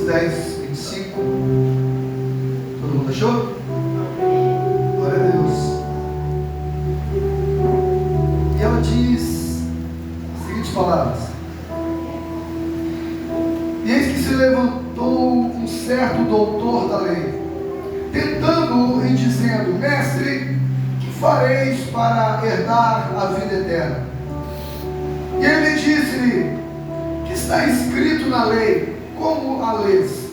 Lucas 10, 25. Todo mundo achou? Glória a Deus. E ela diz as seguintes palavras: e eis que se levantou um certo doutor da lei, tentando-o e dizendo: mestre, que fareis para herdar a vida eterna? E ele disse-lhe: que está escrito na lei, como a lês?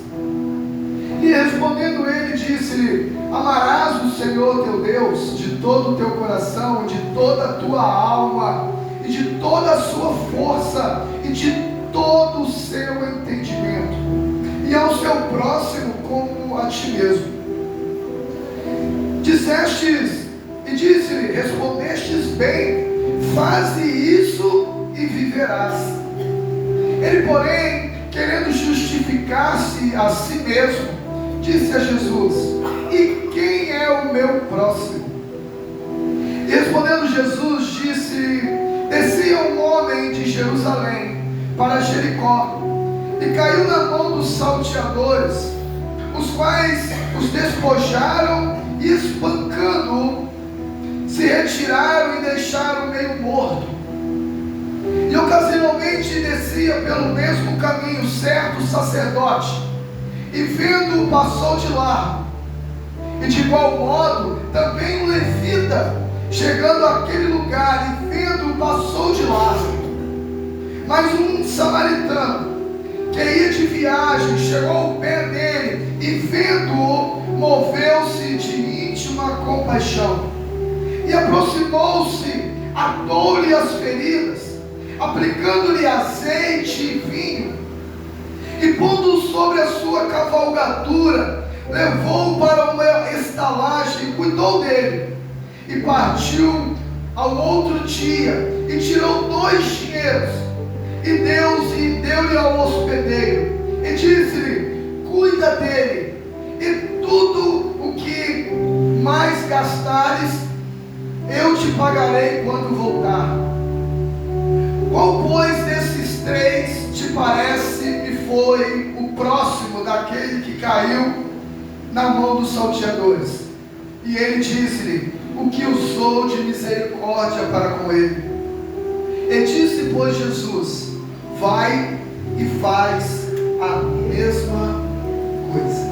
E respondendo ele, disse-lhe: amarás o Senhor teu Deus de todo o teu coração, de toda a tua alma, e de toda a sua força, e de todo o seu entendimento, e ao seu próximo como a ti mesmo. Dissestes, e disse-lhe: respondestes bem, faze isso e viverás. Ele, porém, querendo justificar-se a si mesmo, disse a Jesus: e quem é o meu próximo? E respondendo Jesus, disse: descia um homem de Jerusalém para Jericó, e caiu na mão dos salteadores, os quais os despojaram e, espancando-o, se retiraram e deixaram meio morto. E ocasionalmente descia pelo mesmo caminho certo sacerdote, e vendo-o passou de largo. E de igual modo também um levita, chegando àquele lugar e vendo-o passou de largo. Mas um samaritano que ia de viagem chegou ao pé dele e vendo-o moveu-se de íntima compaixão, e aproximou-se, atou-lhe as feridas, aplicando-lhe azeite e vinho, e pondo-o sobre a sua cavalgadura, levou-o para uma estalagem e cuidou dele. E partiu ao outro dia, e tirou 2 dinheiros, e deu-lhe ao hospedeiro, e disse-lhe: cuida dele, e tudo o que mais gastares, eu te pagarei quando voltar. Qual, pois, desses 3 te parece que foi o próximo daquele que caiu na mão dos salteadores? E ele disse-lhe: o que usou de misericórdia para com ele. E disse, pois, Jesus: vai e faz a mesma coisa.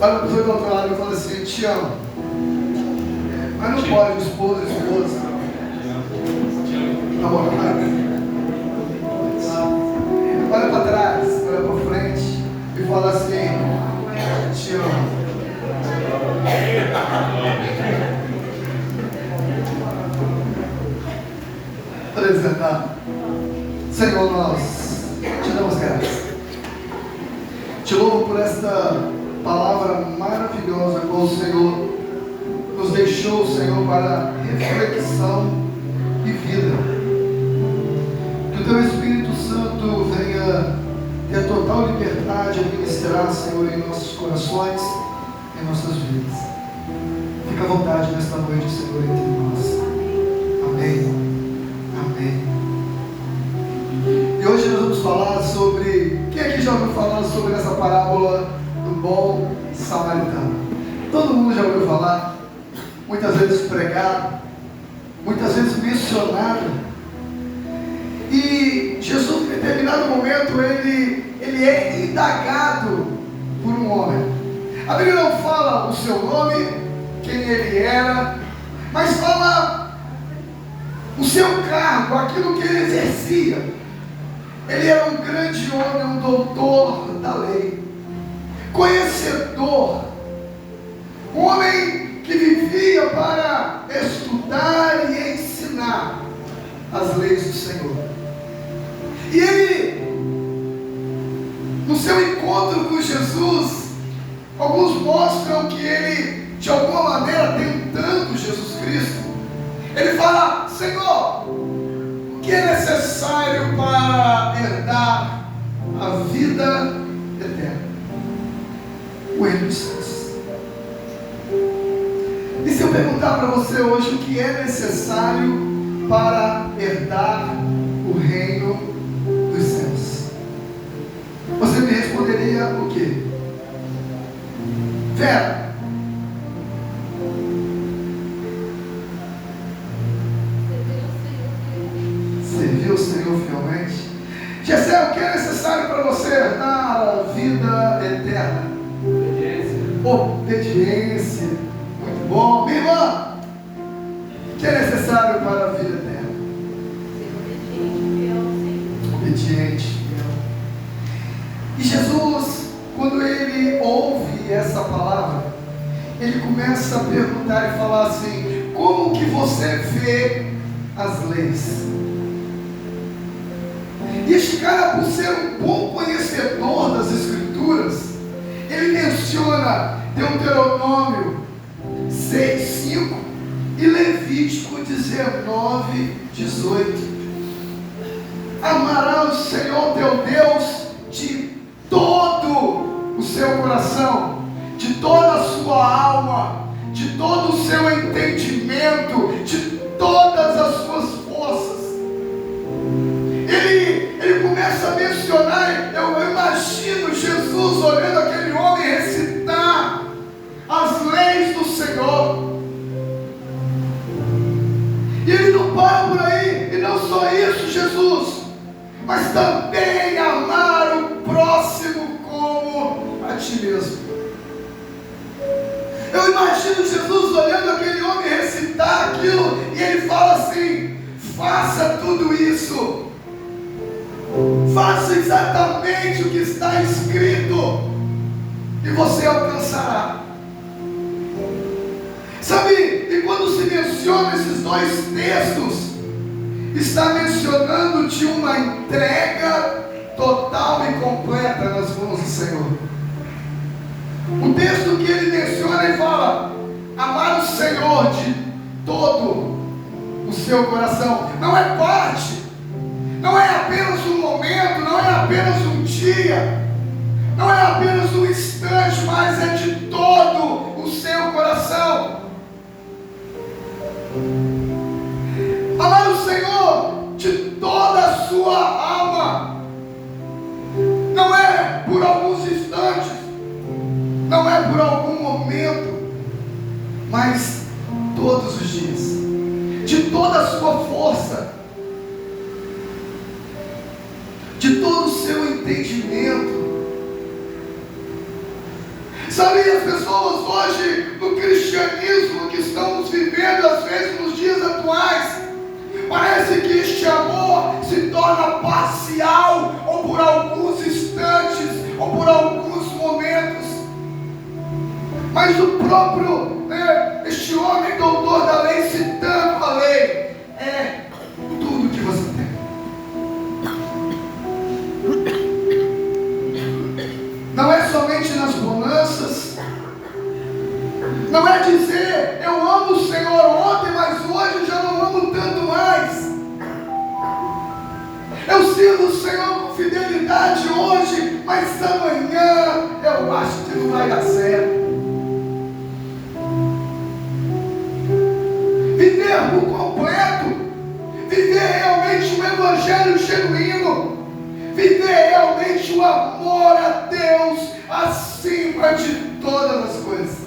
Olha para o do outro lado e fala assim: te amo. Mas não pode, esposa. Olha para trás, olha para frente e fala assim: te amo. Apresentar. Senhor, nós te damos graças. Te louvo por esta palavra maravilhosa com o Senhor nos deixou, Senhor, para reflexão e vida. Que o Teu Espírito Santo venha ter total liberdade a ministrar, Senhor, em nossos corações, em nossas vidas. Fica à vontade nesta noite, Senhor, entre nós. Amém. Amém. E hoje nós vamos falar sobre... Quem aqui já ouviu falar sobre essa parábola do bom samaritano? Todo mundo já ouviu falar? Muitas vezes pregado, muitas vezes mencionado. E Jesus, em determinado momento, ele é indagado por um homem. A Bíblia não fala o seu nome, quem ele era, mas fala o seu cargo, aquilo que ele exercia. Ele era um grande homem, um doutor da lei, conhecedor, um homem que vivia para estudar e ensinar as leis do Senhor. E ele, no seu encontro com Jesus, alguns mostram que ele, de alguma maneira, tentando Jesus Cristo, ele fala: Senhor, o que é necessário para herdar a vida eterna? O reino dos céus. E se eu perguntar para você hoje o que é necessário para herdar o reino dos céus? para você herdar a vida eterna? Obediência. Muito bom. Minha irmã, o que é necessário para a vida eterna? Obediente. E Jesus, quando ele ouve essa palavra, ele começa a perguntar e falar assim: como que você vê as leis? E este cara, por ser um bom conhecedor das Escrituras, ele menciona Deuteronômio 6:5 e Levítico 19:18. Amarás o Senhor teu Deus de todo o seu coração, de toda a sua alma, de todo o seu entendimento, de todas as suas forças. Ele começa a mencionar, eu imagino Jesus olhando aquele homem recitar as leis do Senhor. E ele não para por aí, e não só isso, Jesus, mas também amar o próximo como a ti mesmo. Eu imagino Jesus olhando aquele homem recitar aquilo, e ele fala assim: faça tudo isso, faça exatamente o que está escrito, e você alcançará. Sabe, e quando se menciona esses dois textos, está mencionando de uma entrega total e completa nas mãos do Senhor. O texto que ele menciona, ele fala: amar o Senhor de todo o seu coração. Não é parte, não é apenas um momento, não é apenas um dia, não é apenas um instante, mas é de todo o seu coração. Amar o Senhor de toda a sua alma. Não é por alguns instantes, não é por algum momento, mas todos os dias, de toda a sua força, de todo o seu entendimento. Sabe, as pessoas hoje no cristianismo que estamos vivendo, às vezes nos dias atuais, parece que este amor se torna parcial, ou por alguns instantes, ou por alguns momentos. Mas o próprio, este homem doutor da lei, citando a lei, é tudo que você tem. Não é somente nas bonanças, não é dizer eu amo o Senhor ontem, mas hoje já não amo tanto mais. Eu sirvo o Senhor com fidelidade hoje, mas amanhã eu acho que não vai dar certo. Viver por completo, viver realmente um evangelho genuíno, viver realmente o amor a Deus acima de todas as coisas.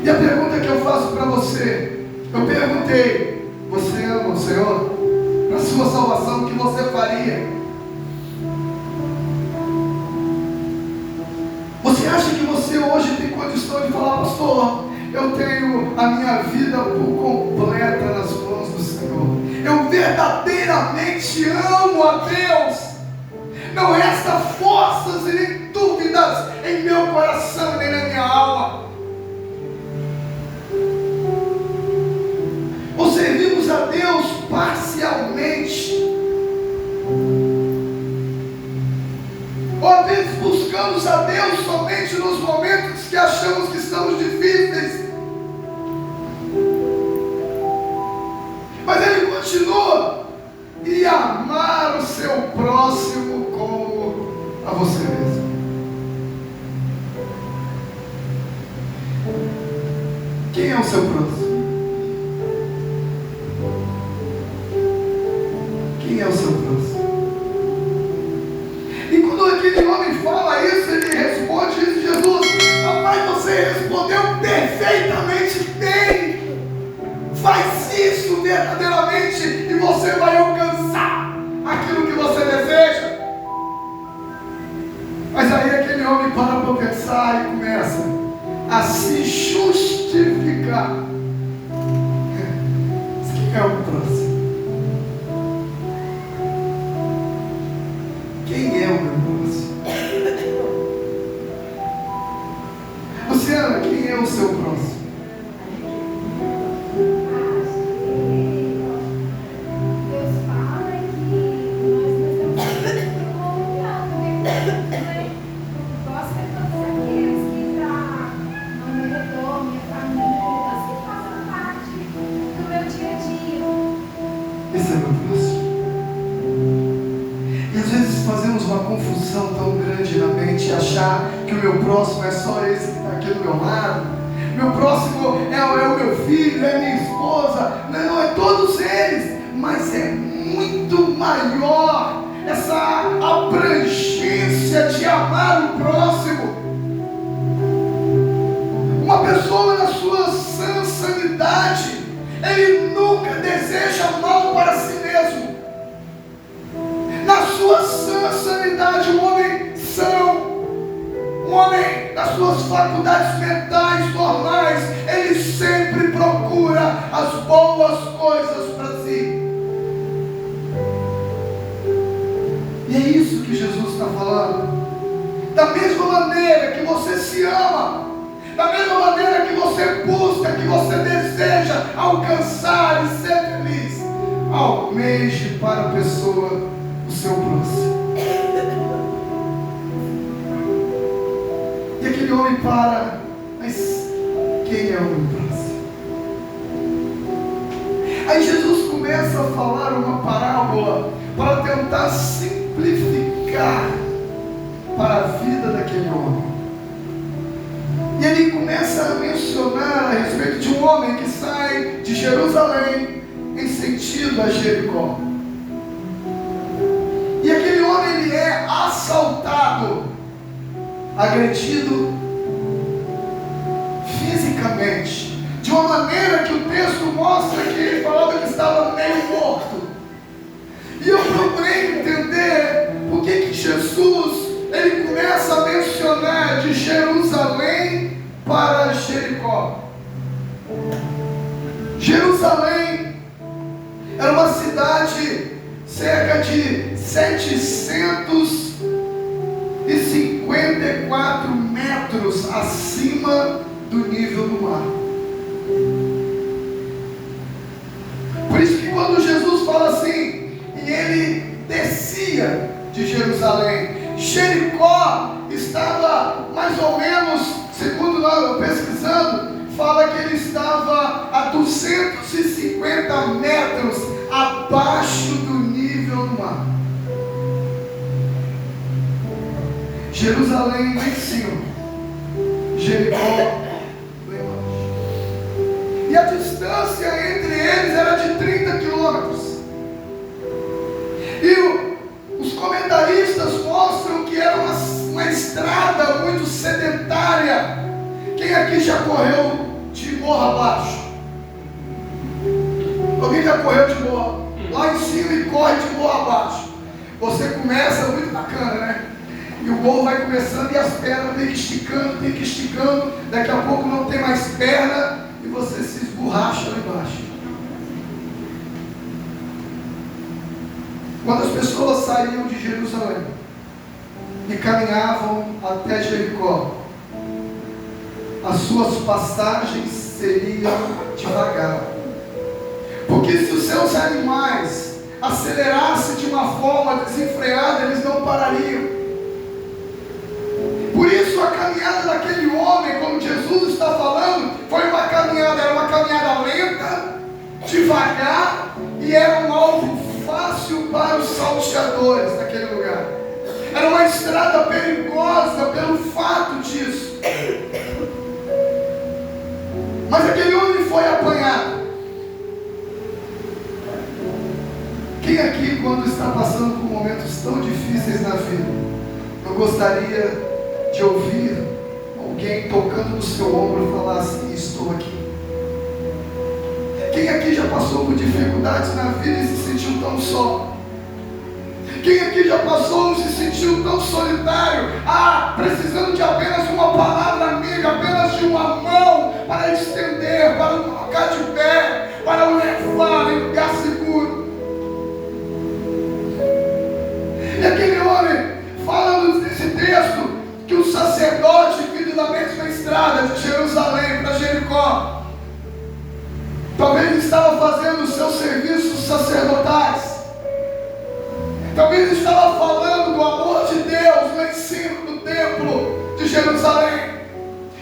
E a pergunta que eu faço para você, eu perguntei: você ama o Senhor? Para a sua salvação, o que você faria? Você acha que você hoje tem condição de falar: pastor, eu tenho a minha vida por completa nas mãos do Senhor, eu verdadeiramente amo a Deus, não resta forças e nem dúvidas em meu coração nem na minha alma? Ou servimos a Deus parcialmente? Ou às vezes buscamos a Deus somente nos momentos que achamos que estamos difíceis? Mas ele continua: e amar o seu próximo como a você mesmo. Quem é o seu próximo? Quem é o seu próximo? E quando aquele homem fala isso, ele responde isso: Jesus, rapaz, você respondeu perfeitamente bem. Faz isso verdadeiramente e você vai alcançar aquilo que você deseja. quem é o meu próximo? Luciana, quem é o seu próximo? Esse é meu próximo. E às vezes fazemos uma confusão tão grande na mente, achar que o meu próximo é só esse que está aqui do meu lado. Meu próximo é o meu filho, é minha esposa. Não, é todos eles. Mas é muito maior essa abrangência de amar o próximo. Uma pessoa na sua sã sanidade, ele nunca deseja mal para si mesmo. Na sua sã sanidade, um homem são, um homem nas suas faculdades mentais normais, ele sempre procura as boas coisas para si. E é isso que Jesus está falando. Da mesma maneira que você se ama, da mesma maneira que você busca, que você deseja alcançar e ser feliz, almeje para a pessoa o seu próximo. E aquele homem para, mas quem é o meu próximo? Aí Jesus começa a falar uma parábola para tentar simplificar para a vida daquele homem. E ele começa a mencionar a respeito de um homem que sai de Jerusalém em sentido a Jericó. E aquele homem, ele é assaltado, agredido fisicamente, de uma maneira que o texto mostra que ele falava que estava meio morto. E eu procurei entender por que Jesus, ele começa a mencionar de Jerusalém para Jericó. Jerusalém era uma cidade cerca de 754 metros acima do nível do mar. Por isso que quando Jesus fala assim, e ele descia de Jerusalém, Jericó estava mais ou menos, segundo nós pesquisando, fala que ele estava a 250 metros abaixo do nível do mar. Jerusalém lá em cima, Jericó lá embaixo. E a distância entre eles era de 30 quilômetros. E os comentaristas mostram que era uma estrada muito sedentária. Quem aqui já correu de morro abaixo? Alguém já correu de morro lá em cima e corre de morro abaixo? Você começa muito bacana, né? E o morro vai começando e as pernas tem que esticando, daqui a pouco não tem mais perna e você se esborracha lá embaixo. Quando as pessoas saíam de Jerusalém e caminhavam até Jericó, as suas passagens seriam devagar. Porque se os seus animais acelerassem de uma forma desenfreada, eles não parariam. Por isso a caminhada daquele homem, como Jesus está falando, foi uma caminhada, era uma caminhada lenta, devagar, e era um alvo fácil para os salteadores daquele lugar. Era uma estrada perigosa pelo fato disso. Mas aquele homem foi apanhado. Quem aqui, quando está passando por momentos tão difíceis na vida, não gostaria de ouvir alguém tocando no seu ombro e falar assim: estou aqui? Quem aqui já passou por dificuldades na vida e se sentiu tão só? Quem aqui já passou e se sentiu tão solitário? Precisando de apenas uma palavra amiga, apenas de uma mão para estender, para o colocar de pé, para o levar em lugar seguro. E aquele homem, que o sacerdote vindo da mesma estrada de Jerusalém para Jericó, talvez estava fazendo os seus serviços sacerdotais, talvez estava falando do amor de Deus no ensino do templo de Jerusalém,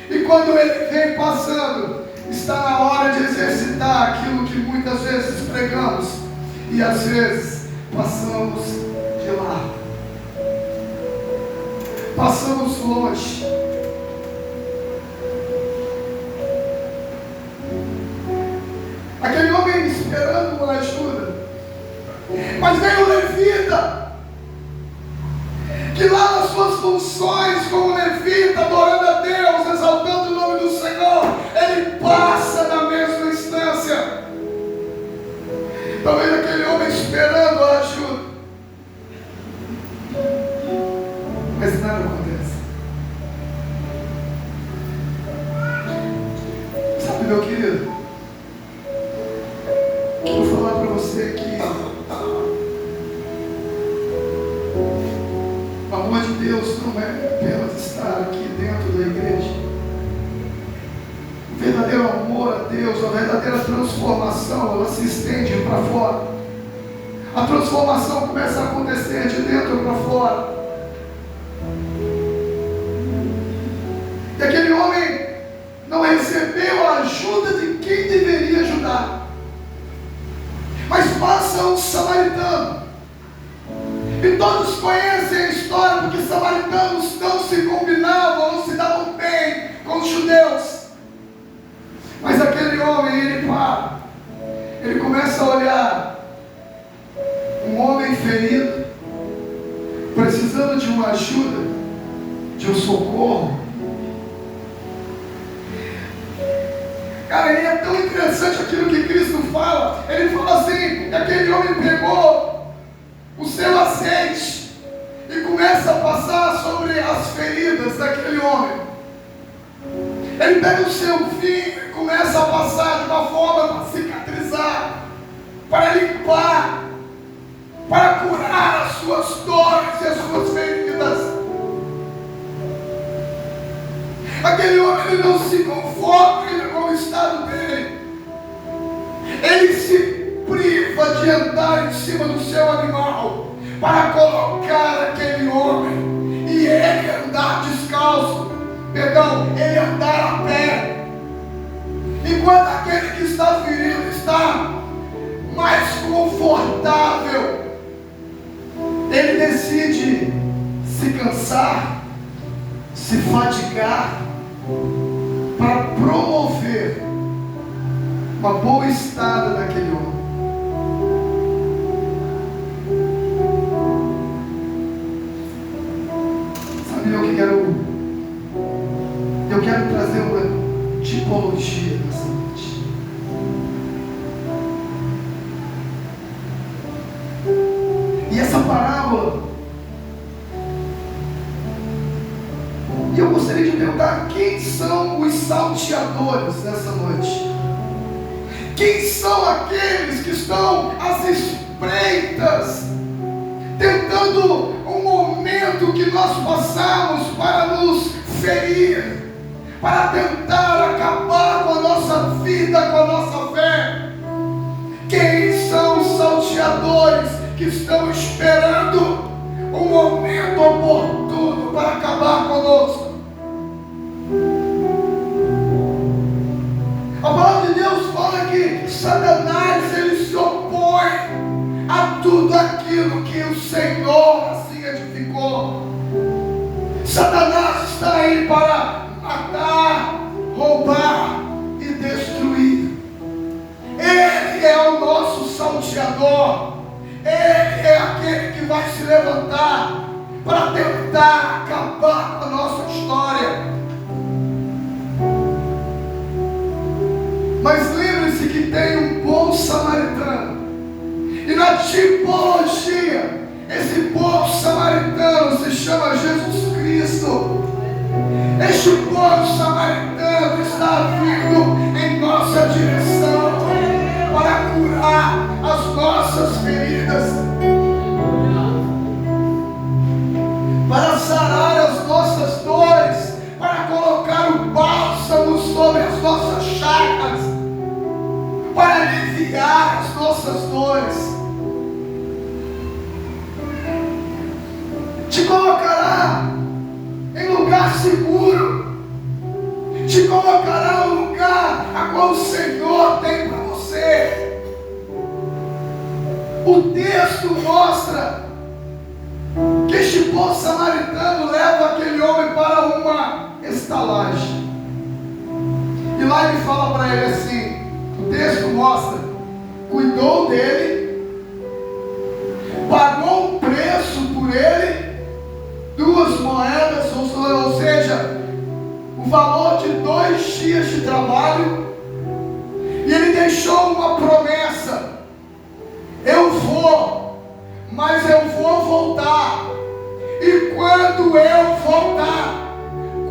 e quando ele vem passando, está na hora de exercitar aquilo que muitas vezes pregamos e às vezes passamos de lá, passamos longe. Aquele homem esperando uma ajuda, mas veio o levita, que lá nas suas funções como levita, adorando a Deus, exaltando o nome do Senhor, ele passa na mesma instância. Talvez aquele homem esperando a ajuda, mas nada acontece. Sabe, meu querido, quero falar para você que o amor de Deus não é apenas estar aqui dentro da igreja. O verdadeiro amor a Deus, a verdadeira transformação, ela se estende para fora. A transformação começa a acontecer de dentro para fora. E aquele homem não recebeu a ajuda de quem deveria ajudar, mas passa um samaritano. E todos conhecem a história, porque os samaritanos não se combinavam, não se davam bem com os judeus. Mas aquele homem, ele para, ele começa a olhar um homem ferido, precisando de uma ajuda, de um socorro. Cara, ele é tão interessante aquilo que Cristo fala. Ele fala assim, que aquele homem pegou o seu azeite e começa a passar sobre as feridas daquele homem. Ele pega o seu vinho e começa a passar de uma forma para cicatrizar, para limpar, para curar as suas dores e as suas feridas. Aquele homem, ele não se conforma com o estado dele. Ele se priva de andar em cima do seu animal para colocar aquele homem e ele andar descalço, ele andar a pé, enquanto aquele que está ferido está mais confortável. Ele decide se cansar, se fadigar para promover uma boa estada naquele homem. Eu quero trazer uma tipologia nessa noite. E essa parábola, eu gostaria de perguntar: quem são os salteadores nessa noite? Quem são aqueles que estão às espreitas, tentando um momento que nós passamos para nos ferir, para tentar acabar com a nossa vida, com a nossa fé? Quem são os salteadores que estão esperando um momento oportuno para acabar conosco? A palavra de Deus fala que Satanás, ele se opõe a tudo aquilo que o Senhor assim edificou. Satanás está aí para matar, roubar e destruir. Ele é o nosso salteador. Ele é aquele que vai se levantar para tentar acabar com a nossa história. Mas lembre-se que tem um bom samaritano. E na tipologia, esse bom samaritano se chama Jesus Cristo. Este bom samaritano está vindo em nossa direção para curar as nossas feridas, para sarar as nossas dores. te colocará em lugar seguro, te colocará no lugar a qual o Senhor tem para você. O texto mostra que este bom samaritano leva aquele homem para uma estalagem. E lá ele fala para ele assim, o texto mostra, cuidou dele, pagou um preço por ele, 2 moedas, ou seja, o valor de 2 dias de trabalho, e ele deixou uma promessa: eu vou, mas eu vou voltar, e quando eu voltar,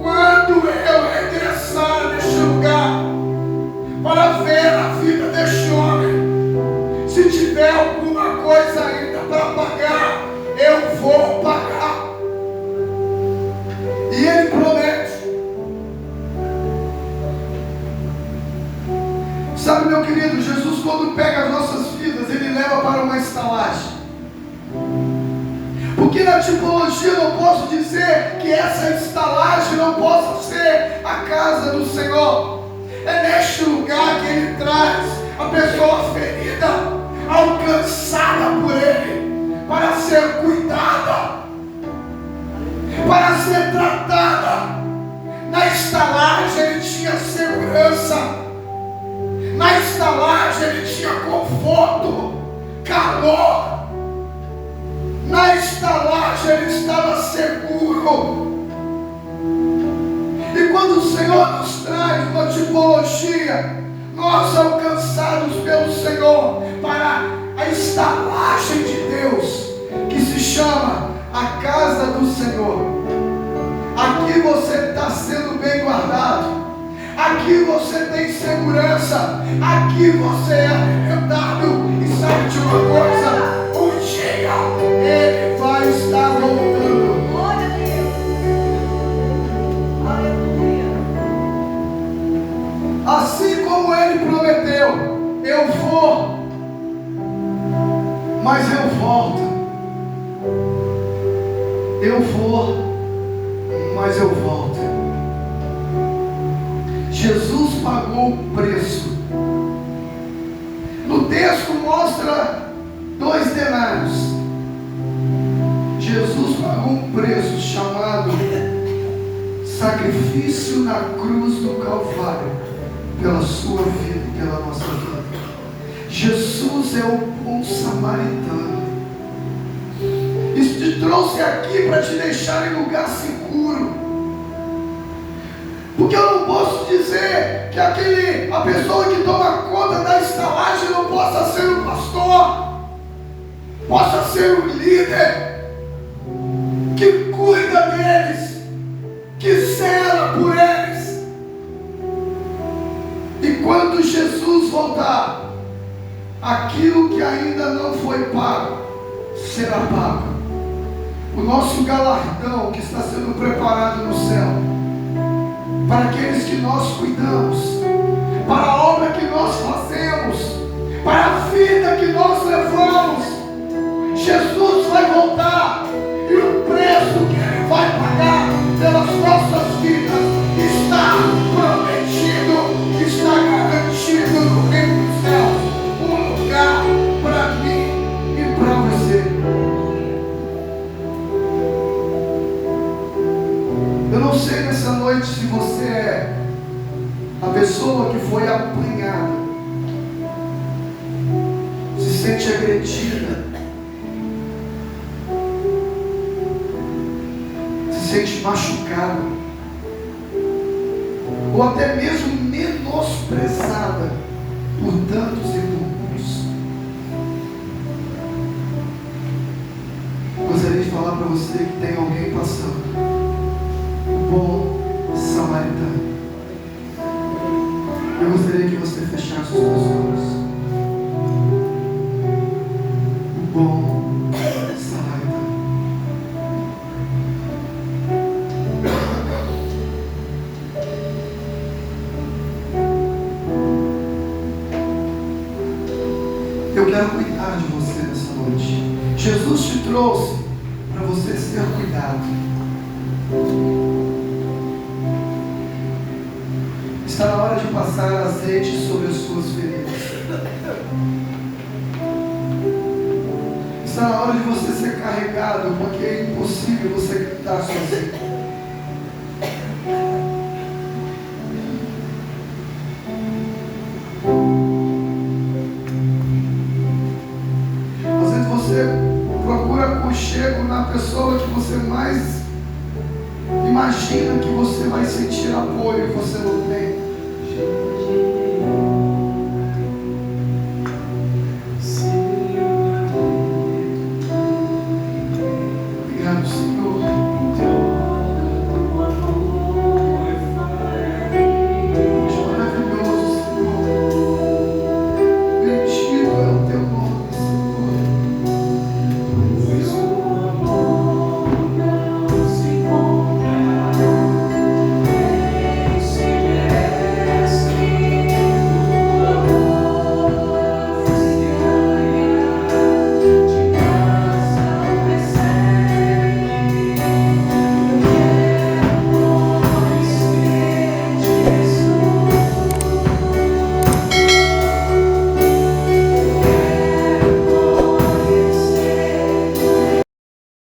quando eu regressar neste lugar, para ver a vida deste homem, se tiver alguma coisa ainda para pagar, eu vou pagar. E ele promete. Sabe, meu querido, Jesus, quando pega as nossas vidas, ele leva para uma estalagem. Porque na tipologia eu não posso dizer que essa estalagem não possa ser a casa do Senhor. É neste lugar que ele traz a pessoa ferida, alcançada por ele, para ser cuidada, para ser tratada. Na estalagem ele tinha segurança, na estalagem ele tinha conforto, calor, na estalagem ele estava seguro. E quando o Senhor nos traz uma tipologia, nós alcançados pelo Senhor, para a estalagem de Deus, que se chama a casa do Senhor. Aqui você está sendo bem guardado, aqui você tem segurança, aqui você é alimentado. E sabe de uma coisa? Um dia ele vai estar voltando. Glória a Deus. Aleluia. Assim como ele prometeu, eu vou, mas eu volto. Eu vou, mas eu volto. Jesus pagou o preço. No texto mostra 2 denários. Jesus pagou um preço chamado sacrifício na cruz do Calvário, pela sua vida e pela nossa vida. Jesus é o bom samaritano. Isso te trouxe aqui para te deixar em lugar seguro. Porque eu não posso dizer que a pessoa que toma conta da estalagem não possa ser um pastor, possa ser um líder, que cuida deles, que zela por eles. E quando Jesus voltar, aquilo que ainda não foi pago, será pago. O nosso galardão que está sendo preparado no céu, para aqueles que nós cuidamos, para a obra que nós fazemos, para a vida que nós levamos. Jesus vai voltar, e o preço que ele vai pagar pelas nossas vidas está prometido, está garantido no reino dos céus, um lugar para mim e para você. Eu não sei nessa noite se você é a pessoa que foi apanhada, se sente agredida, se sente machucada, ou até mesmo menosprezada por tantos e por muitos. Gostaria de falar para você que tem alguém passando. Bom samaritano. Eu gostaria que você fechasse os seus olhos. O bom samaritano. Eu quero cuidar de você nessa noite. Jesus te trouxe para você ser cuidado. carregado. Está na hora de passar azeite sobre as suas feridas. Está na hora de você ser carregado, porque é impossível você gritar sozinho. Às vezes você procura aconchego na pessoa que você mais imagina que você vai sentir apoio e você não tem.